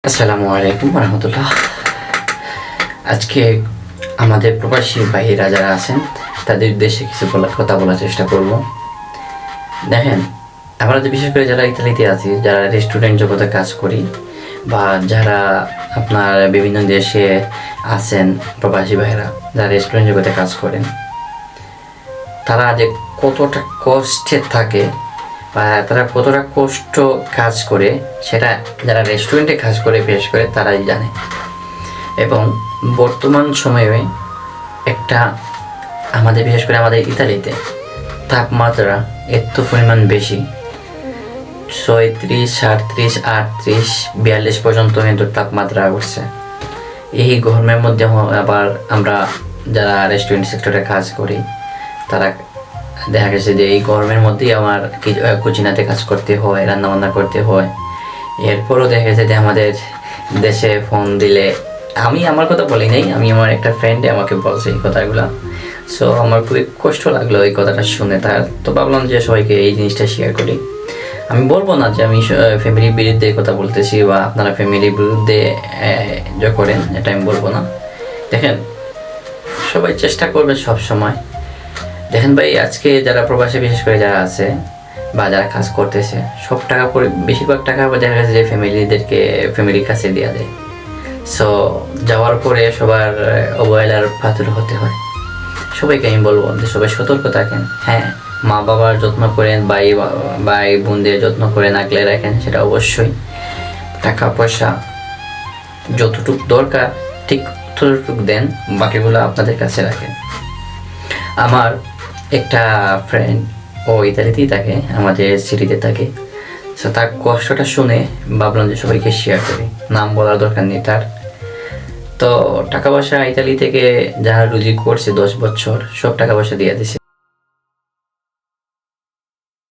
আসসালামু আলাইকুম রহমতুল্লাহ। আজকে আমাদের প্রবাসী ভাইয়েরা যারা আছেন তাদের উদ্দেশ্যে কিছু কথা বলার চেষ্টা করব। দেখেন, আমরা যে বিশেষ করে যারা ইতালিতে আছি, যারা রেস্টুরেন্ট জগতে কাজ করি বা যারা আপনার বিভিন্ন দেশে আছেন প্রবাসী ভাইয়েরা যারা রেস্টুরেন্ট জগতে কাজ করেন, তারা যে কতটা কষ্টে থাকে বা তারা কতটা কষ্ট কাজ করে সেটা যারা রেস্টুরেন্টে কাজ করে পেশ করে তারাই জানে। এবং বর্তমান সময়ে একটা আমাদের বিশেষ করে আমাদের ইতালিতে তাপমাত্রা এত পরিমাণ বেশি, 37, 38, 38, 42 পর্যন্ত কিন্তু তাপমাত্রা উঠছে। এই গরমের মধ্যে আবার আমরা যারা রেস্টুরেন্ট সেক্টরে কাজ করি তারা দেখা গেছে যে এই গরমের মধ্যেই আমার কুচিনাতে কাজ করতে হয়, রান্নাবান্না করতে হয়। এরপরও দেখা গেছে যে আমাদের দেশে ফোন দিলে, আমি আমার কথা বলি নাই, আমি আমার একটা ফ্রেন্ডে আমাকে বলছে এই কথাগুলো। সো আমার খুবই কষ্ট লাগলো এই কথাটা শুনে তার। তো ভাবলাম যে সবাইকে এই জিনিসটা শেয়ার করি। আমি বলবো না যে আমি ফ্যামিলির বিরুদ্ধে কথা বলতেছি বা আপনারা ফ্যামিলির বিরুদ্ধে করেন, এটা আমি বলবো না। দেখেন, সবাই চেষ্টা করবে সব সময়। দেখেন ভাই, আজকে যারা প্রবাসী বিশেষ করে যারা আছে বা যারা কাজ করতেছে, সব টাকা করে বেশিরভাগ টাকা দেখা গেছে যে ফ্যামিলির কাছে দেওয়া যায়। সো যাওয়ার পরে সবার অবহেলার পাত্র হতে হয়। সবাইকে আমি বলবো যে সবাই সতর্ক থাকেন। হ্যাঁ, মা বাবার যত্ন করেন, ভাই বোনদের যত্ন করেন, আগলে রাখেন, সেটা অবশ্যই। টাকা পয়সা যতটুকু দরকার ঠিক ততটুকু দেন, বাকিগুলো আপনাদের কাছে রাখেন। আমার একটা ফ্রেন্ড, ও ইতালিতেই থাকে, আমাদের সিটিতে থাকে। সো তার কষ্টটা শুনে ভাবলাম যে সবাইকে শেয়ার করি। নাম বলার দরকার নেই তার। তো টাকা পয়সা ইতালি থেকে যারা রুজি করছে 10 বছর, সব টাকা পয়সা দিয়ে দিছে।